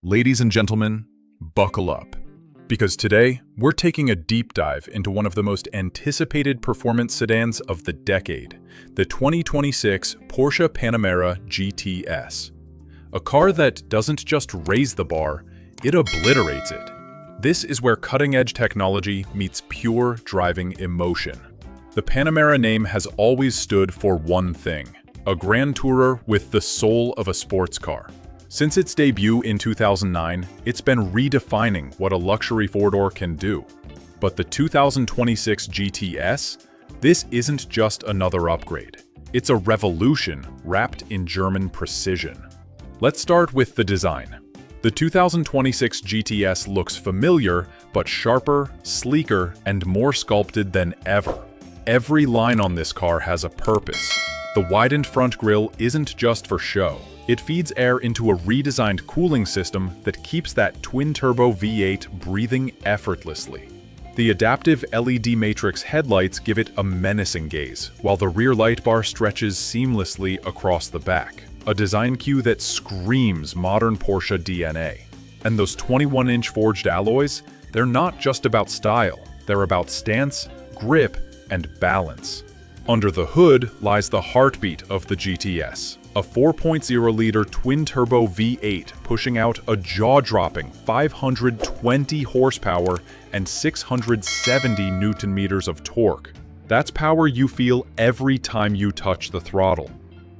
Ladies and gentlemen, buckle up, because today we're taking a deep dive into one of the most anticipated performance sedans of the decade, the 2026 Porsche Panamera GTS. A car that doesn't just raise the bar, it obliterates it. This is where cutting-edge technology meets pure driving emotion. The Panamera name has always stood for one thing: a grand tourer with the soul of a sports car. Since its debut in 2009, it's been redefining what a luxury four-door can do. But the 2026 GTS? This isn't just another upgrade. It's a revolution wrapped in German precision. Let's start with the design. The 2026 GTS looks familiar, but sharper, sleeker, and more sculpted than ever. Every line on this car has a purpose. The widened front grille isn't just for show. It feeds air into a redesigned cooling system that keeps that twin-turbo V8 breathing effortlessly. The adaptive LED matrix headlights give it a menacing gaze, while the rear light bar stretches seamlessly across the back, a design cue that screams modern Porsche DNA. And those 21-inch forged alloys, they're not just about style, they're about stance, grip, and balance. Under the hood lies the heartbeat of the GTS, a 4.0-liter twin-turbo V8 pushing out a jaw-dropping 520 horsepower and 670 newton-meters of torque. That's power you feel every time you touch the throttle.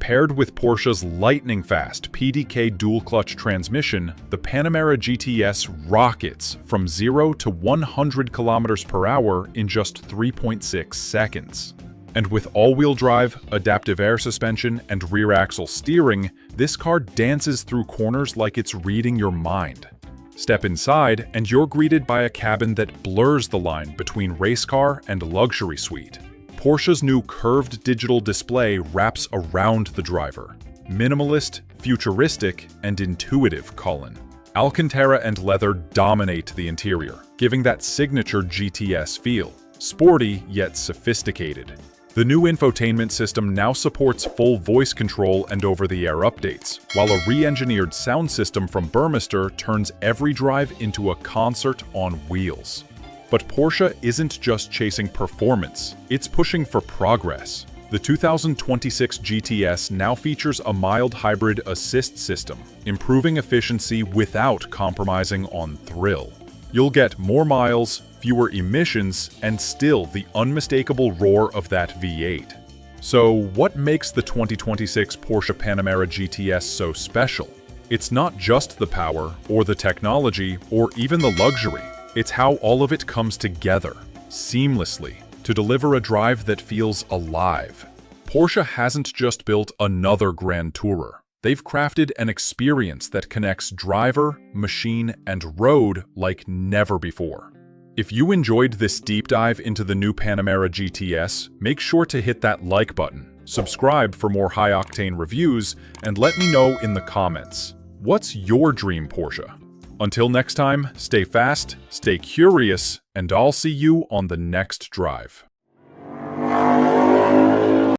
Paired with Porsche's lightning-fast PDK dual-clutch transmission, the Panamera GTS rockets from 0 to 100 kilometers per hour in just 3.6 seconds. And with all-wheel drive, adaptive air suspension, and rear-axle steering, this car dances through corners like it's reading your mind. Step inside, and you're greeted by a cabin that blurs the line between race car and luxury suite. Porsche's new curved digital display wraps around the driver. Minimalist, futuristic, and intuitive, Colin. Alcantara and leather dominate the interior, giving that signature GTS feel. Sporty, yet sophisticated. The new infotainment system now supports full voice control and over-the-air updates, while a re-engineered sound system from Burmester turns every drive into a concert on wheels. But Porsche isn't just chasing performance, it's pushing for progress. The 2026 GTS now features a mild hybrid assist system, improving efficiency without compromising on thrill. You'll get more miles, fewer emissions, and still the unmistakable roar of that V8. So what makes the 2026 Porsche Panamera GTS so special? It's not just the power, or the technology, or even the luxury. It's how all of it comes together, seamlessly, to deliver a drive that feels alive. Porsche hasn't just built another grand tourer. They've crafted an experience that connects driver, machine, and road like never before. If you enjoyed this deep dive into the new Panamera GTS, make sure to hit that like button, subscribe for more high-octane reviews, and let me know in the comments, what's your dream Porsche? Until next time, stay fast, stay curious, and I'll see you on the next drive.